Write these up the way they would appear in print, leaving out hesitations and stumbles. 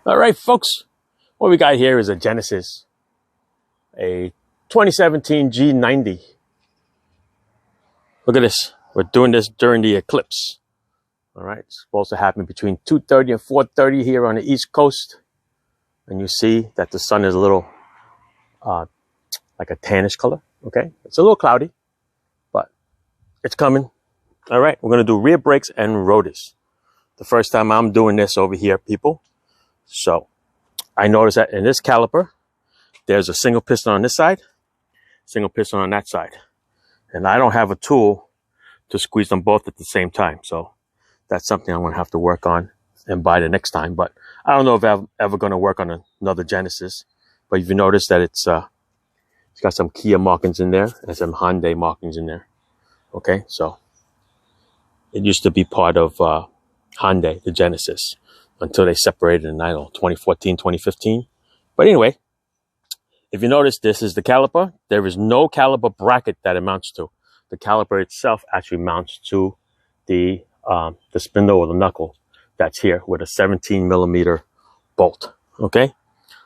All right, folks, what we got here is a Genesis, a 2017 G90. Look at this. We're doing this during the eclipse. All right, it's supposed to happen between 2:30 and 4:30 here on the East Coast. And you see that the sun is a little like a tannish color. Okay, it's a little cloudy, but it's coming. All right, we're going to do rear brakes and rotors. The first time I'm doing this over here, people. So I noticed that in this caliper, there's a single piston on this side, single piston on that side. And I don't have a tool to squeeze them both at the same time. So that's something I'm going to have to work on and buy the next time. But I don't know if I'm ever going to work on another Genesis. But if you notice that it's got some Kia markings in there and some Hyundai markings in there. Okay, so it used to be part of Hyundai, the Genesis, until they separated in, I don't know, 2014, 2015. But anyway, if you notice, this is the caliper. There is no caliper bracket that it mounts to. The caliper itself actually mounts to the spindle or the knuckle that's here with a 17 millimeter bolt. Okay,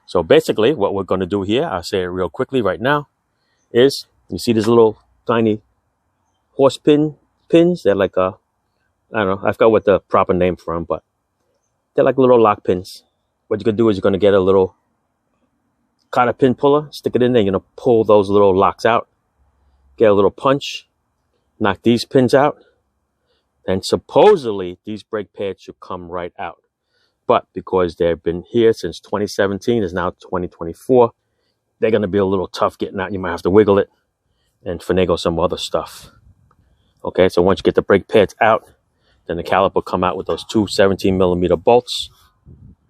so basically what we're going to do here, I'll say it real quickly right now, is you see these little tiny horse pins? They're like I don't know, I forgot what the proper name for them, but they're like little lock pins. What you're going to do is you're going to get a little cotter pin puller, stick it in there, you're going to pull those little locks out, get a little punch, knock these pins out, and supposedly these brake pads should come right out. But because they've been here since 2017, it's now 2024, they're going to be a little tough getting out. You might have to wiggle it and finagle some other stuff. Okay, so once you get the brake pads out, then the caliper will come out with those two 17 millimeter bolts.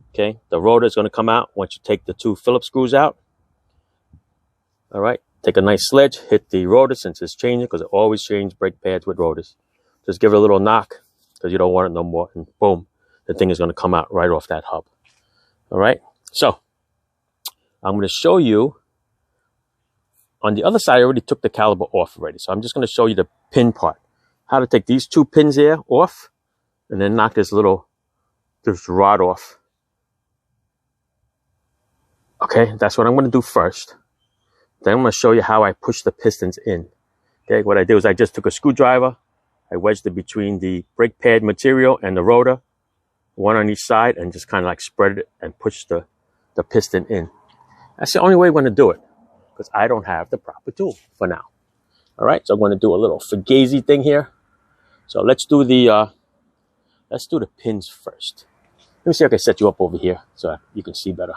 Okay, the rotor is going to come out once you take the two Phillips screws out. All right, take a nice sledge, hit the rotor since it's changing, because it always changes brake pads with rotors. Just give it a little knock because you don't want it no more, and boom, the thing is going to come out right off that hub. All right, so I'm going to show you on the other side. I already took the caliper off already, so I'm just going to show you the pin part. How to take these two pins here off and then knock this rod off. Okay, that's what I'm going to do first. Then I'm going to show you how I push the pistons in. Okay, what I did was I just took a screwdriver, I wedged it between the brake pad material and the rotor, one on each side, and just kind of like spread it and push the piston in. That's the only way I'm going to do it, because I don't have the proper tool for now. All right, so I'm going to do a little fugazi thing here. So let's do the pins first. Let me see if I can set you up over here so you can see better.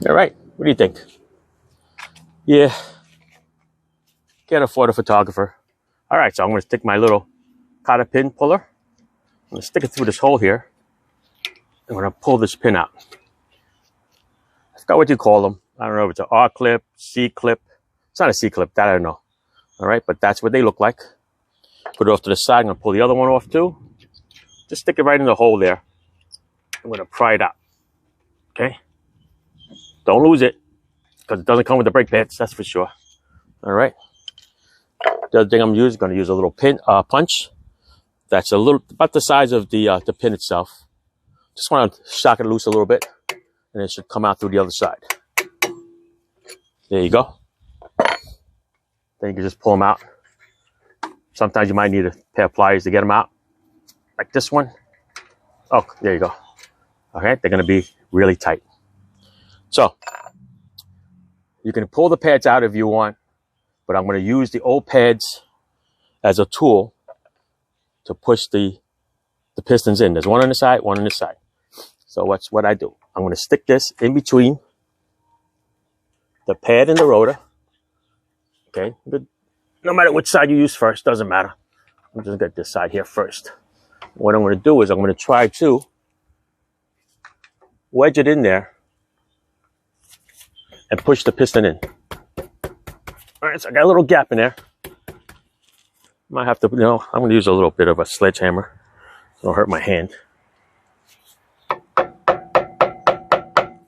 All right, what do you think? Yeah, can't afford a photographer. All right, so I'm going to stick my little cotter pin puller. I'm going to stick it through this hole here. I'm going to pull this pin out. I forgot what you call them. I don't know if it's an R clip, C clip. It's not a C clip, that I don't know. All right, but that's what they look like. Put it off to the side. I'm going to pull the other one off too. Just stick it right in the hole there. I'm going to pry it out. Okay? Don't lose it, because it doesn't come with the brake pads, that's for sure. All right. The other thing I'm going to use a little punch. That's about the size of the pin itself. Just want to shock it loose a little bit, and it should come out through the other side. There you go. Then you can just pull them out. Sometimes you might need a pair of pliers to get them out, like this one. Oh, there you go. Okay, they're going to be really tight. So you can pull the pads out if you want, but I'm going to use the old pads as a tool to push the pistons in. There's one on the side, one on the side. So what's what I do? I'm going to stick this in between the pad and the rotor. Okay, good. No matter which side you use first, doesn't matter. I'm just going to get this side here first. What I'm going to do is I'm going to try to wedge it in there and push the piston in. All right, so I got a little gap in there. Might have to, I'm going to use a little bit of a sledgehammer. So it'll hurt my hand.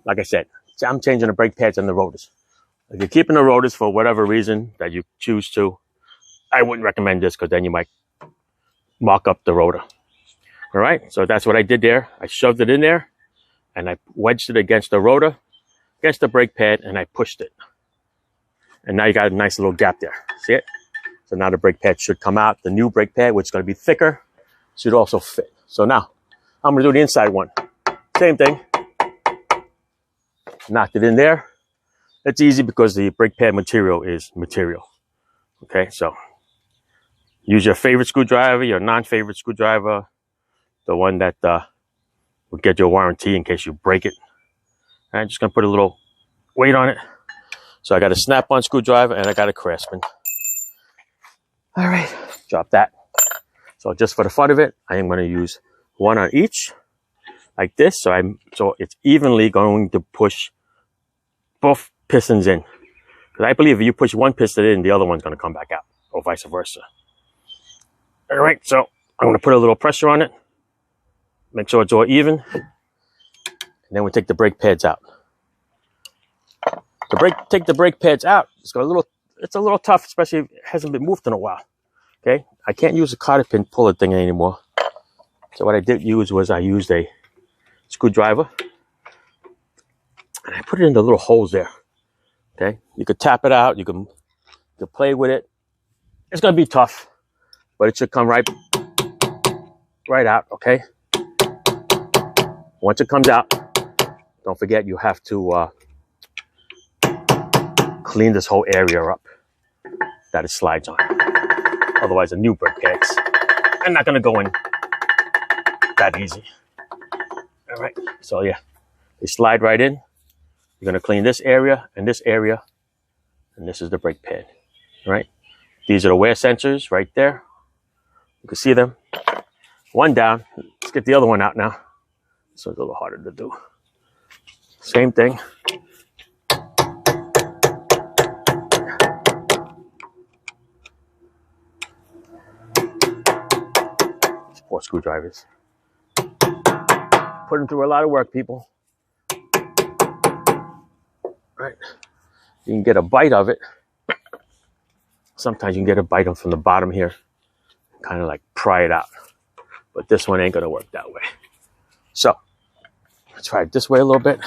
Like I said, I'm changing the brake pads and the rotors. If you're keeping the rotors for whatever reason that you choose to, I wouldn't recommend this, because then you might mark up the rotor. All right, so that's what I did there. I shoved it in there, and I wedged it against the rotor, against the brake pad, and I pushed it. And now you got a nice little gap there. See it? So now the brake pad should come out. The new brake pad, which is going to be thicker, should also fit. So now I'm going to do the inside one. Same thing. Knocked it in there. It's easy because the brake pad material is material. Okay, so use your favorite screwdriver, your non-favorite screwdriver, the one that will get your warranty in case you break it. I'm just going to put a little weight on it. So I got a snap-on screwdriver and I got a Craftsman. All right, drop that. So just for the fun of it, I am going to use one on each, like this. So it's evenly going to push both pistons in. Because I believe if you push one piston in, the other one's going to come back out, or vice versa. All right, so I'm going to put a little pressure on it. Make sure it's all even. And then we take the brake pads out. Take the brake pads out. It's a little tough, especially if it hasn't been moved in a while. Okay, I can't use a cotter pin puller thing anymore. So what I did use was I used a screwdriver and I put it in the little holes there. Okay, you could tap it out. You can play with it. It's gonna be tough, but it should come right out. Okay. Once it comes out, don't forget you have to clean this whole area up that it slides on. Otherwise, the new brake pads are not going to go in that easy. All right. So, yeah, they slide right in. You're going to clean this area, and this is the brake pad. All right. These are the wear sensors right there. You can see them. One down. Let's get the other one out now. This one's a little harder to do. Same thing. Four screwdrivers. Put them through a lot of work, people. Right. You can get a bite of it. Sometimes you can get a bite from the bottom here. Kind of like pry it out. But this one ain't going to work that way. So, let's try it this way a little bit.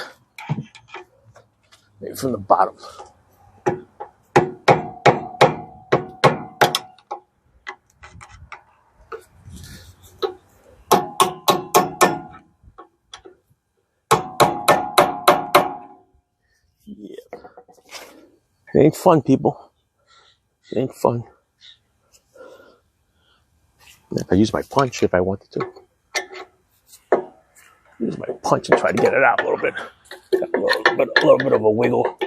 Maybe from the bottom. Yeah. It ain't fun, people. It ain't fun. I could use my punch if I wanted to. Use my punch and try to get it out a little bit. Got a little bit of a wiggle.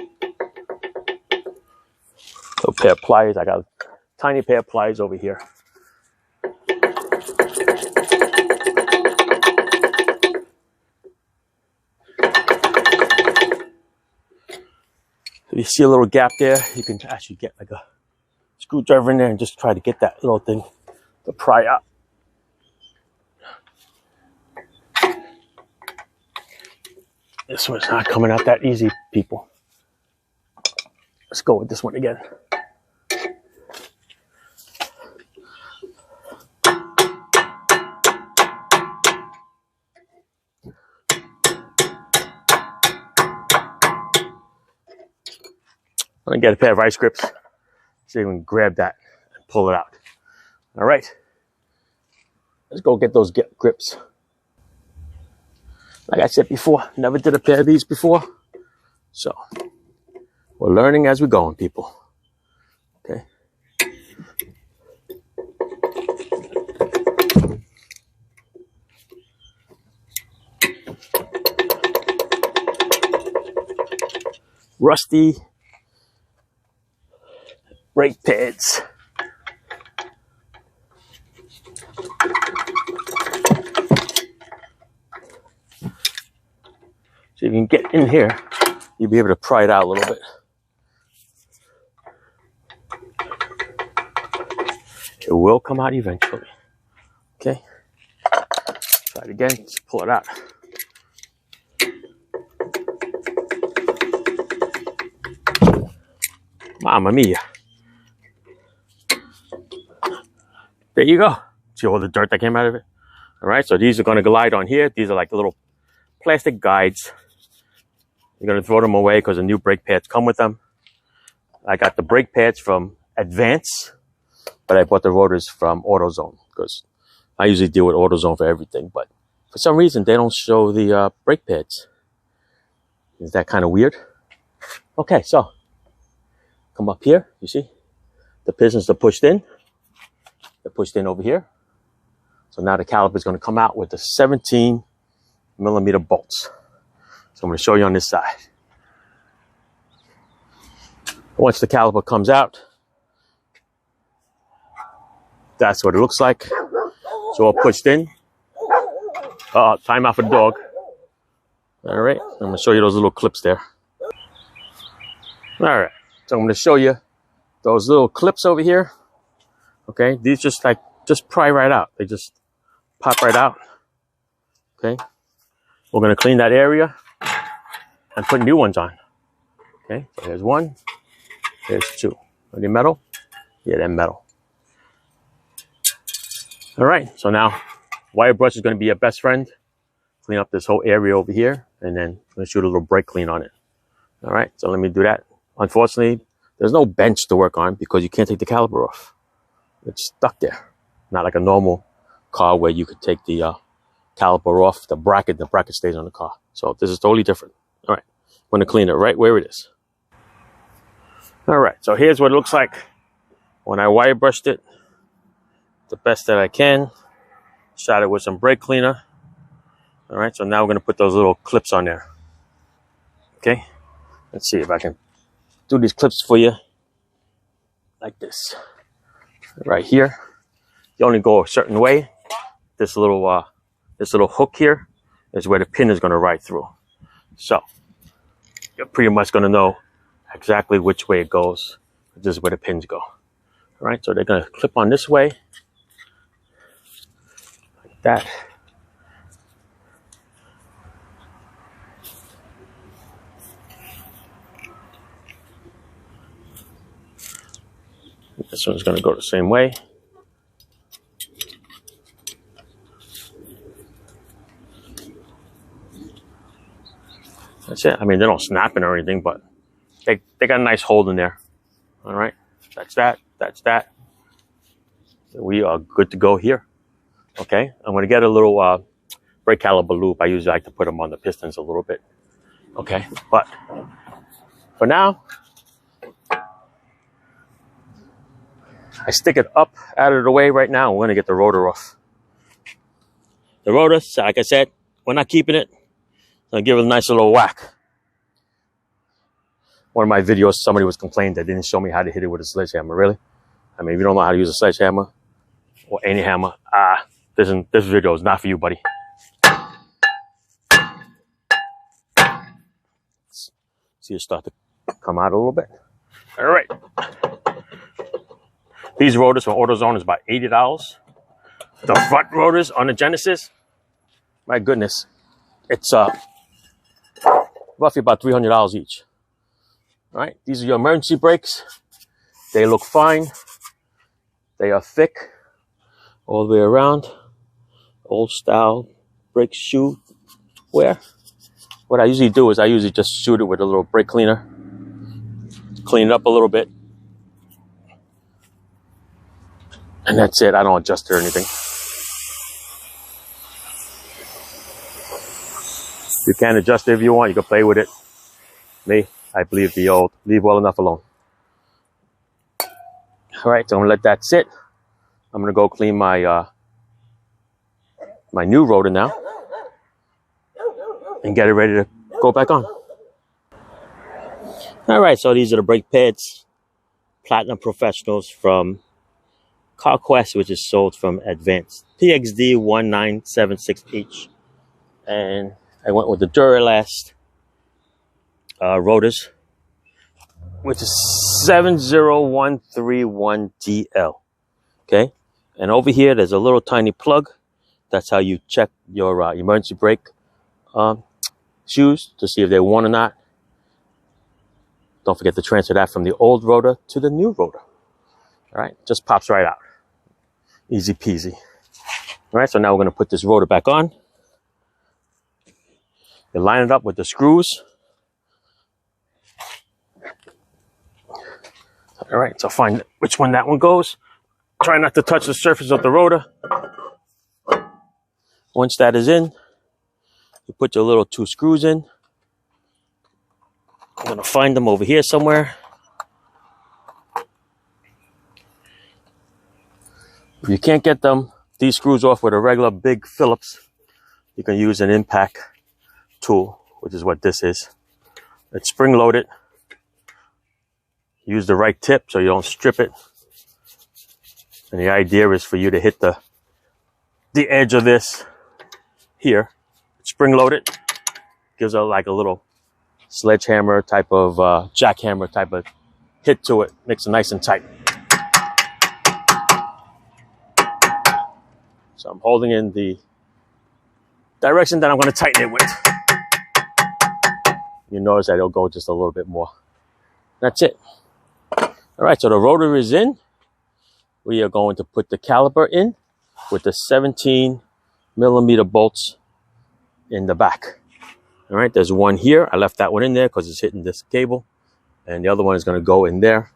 Little pair of pliers. I got a tiny pair of pliers over here. So you see a little gap there. You can actually get like a screwdriver in there and just try to get that little thing to pry out. This one's not coming out that easy, people. Let's go with this one again. I'm gonna get a pair of vice grips so you can grab that and pull it out. All right, let's go get those grips. Like I said before, never did a pair of these before. So, we're learning as we're going, people. Okay. Rusty brake pads. So if you can get in here, you'll be able to pry it out a little bit. It will come out eventually. Okay. Try it again. Just pull it out. Mamma mia. There you go. See all the dirt that came out of it? All right. So these are going to glide on here. These are like little plastic guides. You're going to throw them away because the new brake pads come with them. I got the brake pads from Advance, but I bought the rotors from AutoZone because I usually deal with AutoZone for everything. But for some reason, they don't show the brake pads. Is that kind of weird? Okay, so come up here. You see? The pistons are pushed in. They're pushed in over here. So now the caliper is going to come out with the 17 millimeter bolts. So I'm going to show you on this side. Once the caliper comes out, that's what it looks like. So all pushed in. Time out for the dog. All right, I'm going to show you those little clips there. All right, so I'm going to show you those little clips over here. Okay, these just pry right out. They just pop right out. Okay, we're going to clean that area and put new ones on. Okay, so there's one, there's two. Are they metal? Yeah, they're metal. All right, so now wire brush is going to be your best friend. Clean up this whole area over here, and then I'm going to shoot a little brake clean on it. All right, so let me do that. Unfortunately, there's no bench to work on because you can't take the caliper off. It's stuck there. Not like a normal car where you could take the caliper off, the bracket stays on the car. So this is totally different. All right, I'm going to clean it right where it is. All right, so here's what it looks like when I wire brushed it the best that I can. Shot it with some brake cleaner. All right, so now we're going to put those little clips on there. Okay, let's see if I can do these clips for you like this. Right here, you only go a certain way. This little hook here is where the pin is going to ride through. So you're pretty much going to know exactly which way it goes. This is where the pins go. All right, so they're going to clip on this way, like that. This one's going to go the same way. That's it. I mean, they don't snap it or anything, but they got a nice hold in there. All right, that's that. That's that. We are good to go here. Okay, I'm going to get a little brake caliper loop. I usually like to put them on the pistons a little bit. Okay, but for now, I stick it up out of the way right now. We're going to get the rotor off. The rotor, like I said, we're not keeping it. I'll give it a nice little whack. One of my videos, somebody was complaining they didn't show me how to hit it with a sledgehammer. Really? I mean, if you don't know how to use a sledgehammer or any hammer, this video is not for you, buddy. See it start to come out a little bit. All right. These rotors from AutoZone is about $80. The front rotors on the Genesis, my goodness, it's roughly about $300 each. All right, these are your emergency brakes. They look fine. They are thick all the way around. Old style brake shoe wear. What I usually do is I usually just shoot it with a little brake cleaner. Clean it up a little bit. And that's it. I don't adjust it or anything. You can adjust it if you want. You can play with it. Me, I believe the old leave well enough alone. All right, so I'm gonna let that sit. I'm gonna go clean my my new rotor now and get it ready to go back on. All right, so these are the brake pads, Platinum Professionals from CarQuest, which is sold from Advance. PXD 1976H. And I went with the Duralast rotors, which is 70131DL. Okay, and over here there's a little tiny plug. That's how you check your emergency brake shoes to see if they're worn or not. Don't forget to transfer that from the old rotor to the new rotor. All right, just pops right out. Easy peasy. All right, so now we're going to put this rotor back on. You line it up with the screws. All right, so find which one that one goes. Try not to touch the surface of the rotor. Once that is in, you put your little 2 screws in. I'm gonna find them over here somewhere. If you can't get these screws off with a regular big Phillips, you can use an impact tool, which is what this is. It's spring loaded. Use the right tip so you don't strip it. And the idea is for you to hit the edge of this here. It's spring loaded. Gives it like a little sledgehammer type of jackhammer type of hit to it. Makes it nice and tight. So I'm holding in the direction that I'm going to tighten it with. You notice that it'll go just a little bit more. That's it. All right, so the rotor is in. We are going to put the caliper in with the 17mm bolts in the back. All right, there's one here. I left that one in there because it's hitting this cable. And the other one is going to go in there.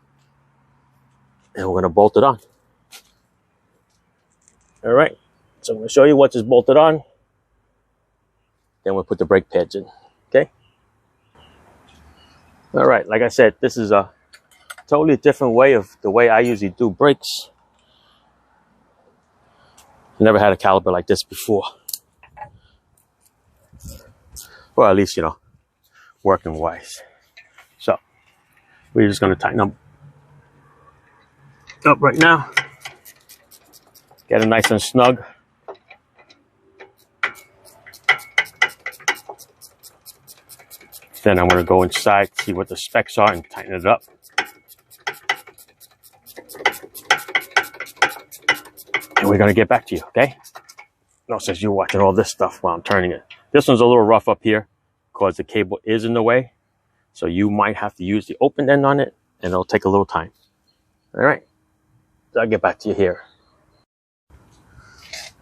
And we're going to bolt it on. All right, so I'm going to show you what is bolted on. Then we'll put the brake pads in, okay? All right, like I said, this is a totally different way of the way I usually do brakes. Never had a caliper like this before. Or at least, you know, working wise. So, we're just going to tighten them up right now. Get it nice and snug. Then I'm going to go inside, see what the specs are, and tighten it up. And we're going to get back to you, okay? No, since you're watching all this stuff while I'm turning it. This one's a little rough up here because the cable is in the way. So you might have to use the open end on it, and it'll take a little time. All right, so I'll get back to you here.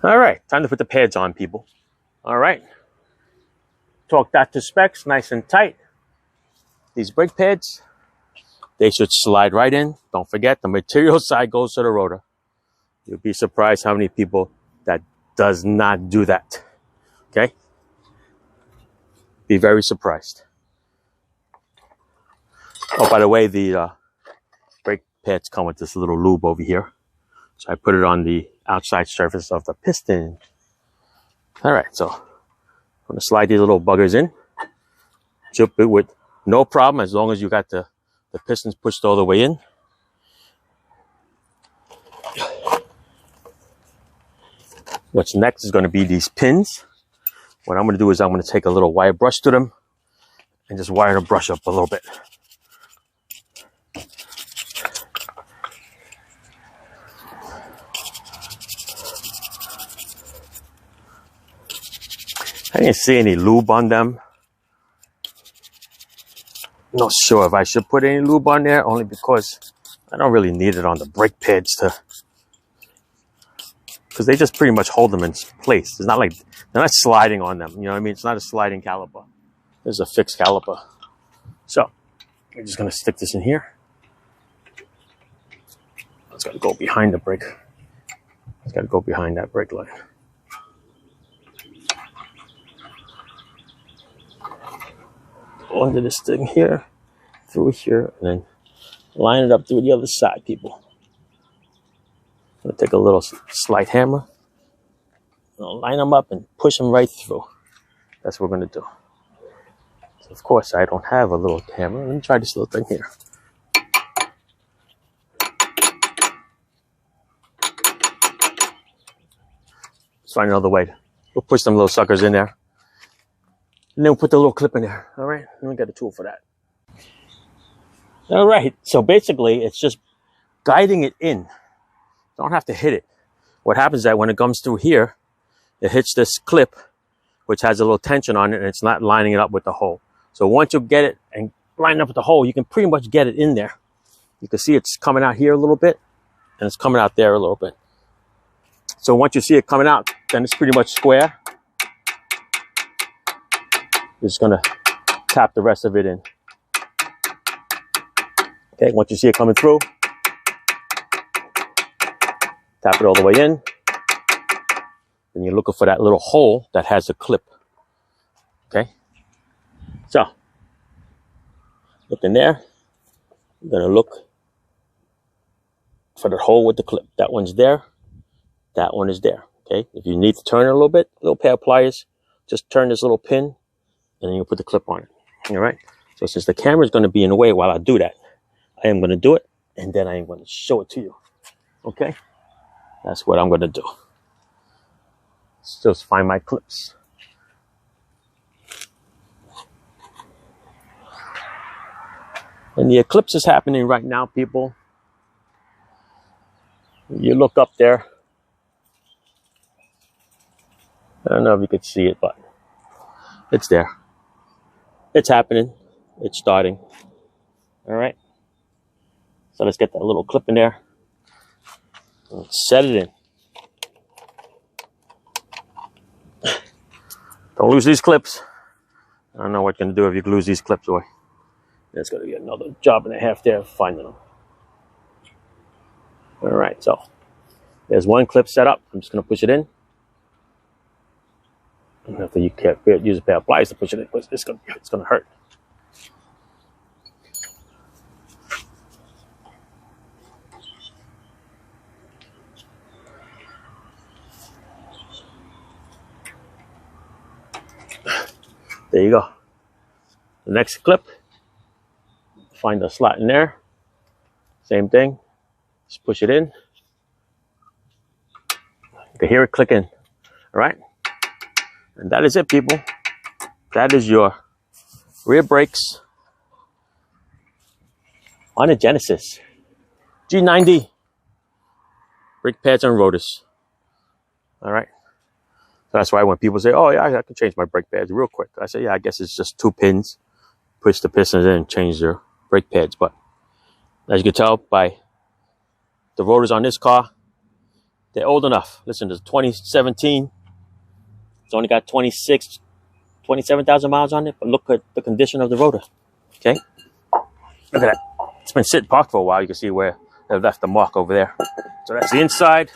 All right, time to put the pads on, people. All right. Torque that to specs, nice and tight. These brake pads, they should slide right in. Don't forget, the material side goes to the rotor. You'll be surprised how many people that does not do that. Okay? Be very surprised. Oh, by the way, the brake pads come with this little lube over here. So I put it on the outside surface of the piston. All right, so I'm going to slide these little buggers in. Jump it with no problem as long as you got the pistons pushed all the way in. What's next is going to be these pins. What I'm going to do is I'm going to take a little wire brush to them and just wire the brush up a little bit. I didn't see any lube on them. Not sure if I should put any lube on there, only because I don't really need it on the brake pads because they just pretty much hold them in place. It's not like they're not sliding on them. You know what I mean? It's not a sliding caliper. There's a fixed caliper. So I'm just gonna stick this in here. It's gotta go behind the brake. It's gotta go behind that brake line. Go under this thing here, through here, and then line it up through the other side, people. I'm gonna take a little slight hammer. I'll line them up and push them right through. That's what we're gonna do. So of course, I don't have a little hammer. Let me try this little thing here. Let's find another way. We'll push them little suckers in there. And then we'll put the little clip in there. All right, let me get a tool for that. All right, so basically it's just guiding it in. Don't have to hit it. What happens is that when it comes through here, it hits this clip, which has a little tension on it, and it's not lining it up with the hole. So once you get it and line it up with the hole, you can pretty much get it in there. You can see it's coming out here a little bit, and it's coming out there a little bit. So once you see it coming out, then it's pretty much square. Just gonna tap the rest of it in. Okay, once you see it coming through, tap it all the way in. Then you're looking for that little hole that has a clip. Okay, so look in there. You're gonna look for the hole with the clip. That one's there. That one is there. Okay, if you need to turn it a little bit, a little pair of pliers, just turn this little pin, and then you'll put the clip on it. All right. So since the camera is going to be in the way while I do that, I am going to do it, and then I am going to show it to you. Okay, that's what I'm going to do. Let's just find my clips. And the eclipse is happening right now, people. You look up there. I don't know if you could see it, but it's there. It's happening. It's starting. All right. So let's get that little clip in there. And set it in. Don't lose these clips. I don't know what you're going to do if you lose these clips away. It's going to be another job and a half there finding them. All right. So there's one clip set up. I'm just going to push it in. After you can't use a pair of pliers to push it in, because it's gonna hurt. There you go. The next clip, find a slot in there. Same thing. Just push it in. You can hear it click in. All right. And that is it, people. That is your rear brakes on a Genesis G90 brake pads and rotors. All right. So that's why when people say, "Oh yeah, I can change my brake pads real quick," I say, "Yeah, I guess it's just 2 pins. Push the pistons in and change your brake pads." But as you can tell by the rotors on this car, they're old enough. Listen, there's 2017. It's only got 27,000 miles on it, but look at the condition of the rotor. Okay? Look at that. It's been sitting parked for a while. You can see where they've left the mark over there. So that's the inside.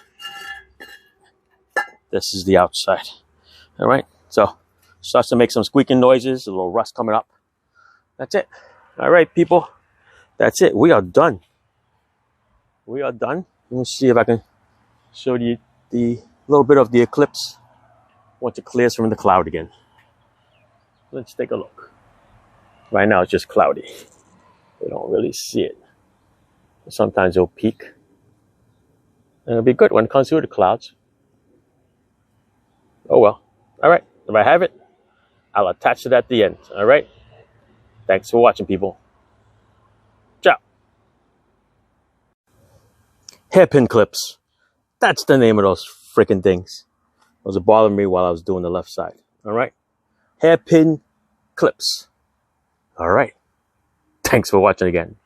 This is the outside. All right? So starts to make some squeaking noises, a little rust coming up. That's it. All right, people. That's it. We are done. We are done. Let me see if I can show you the little bit of the eclipse once it clears from the cloud again. Let's take a look. Right now it's just cloudy. We don't really see it. Sometimes it'll peak. And it'll be good when it comes through the clouds. Oh well. All right. If I have it, I'll attach it at the end. All right. Thanks for watching, people. Ciao. Hairpin clips. That's the name of those freaking things. Those are bothering me while I was doing the left side. All right. Hairpin clips. All right. Thanks for watching again.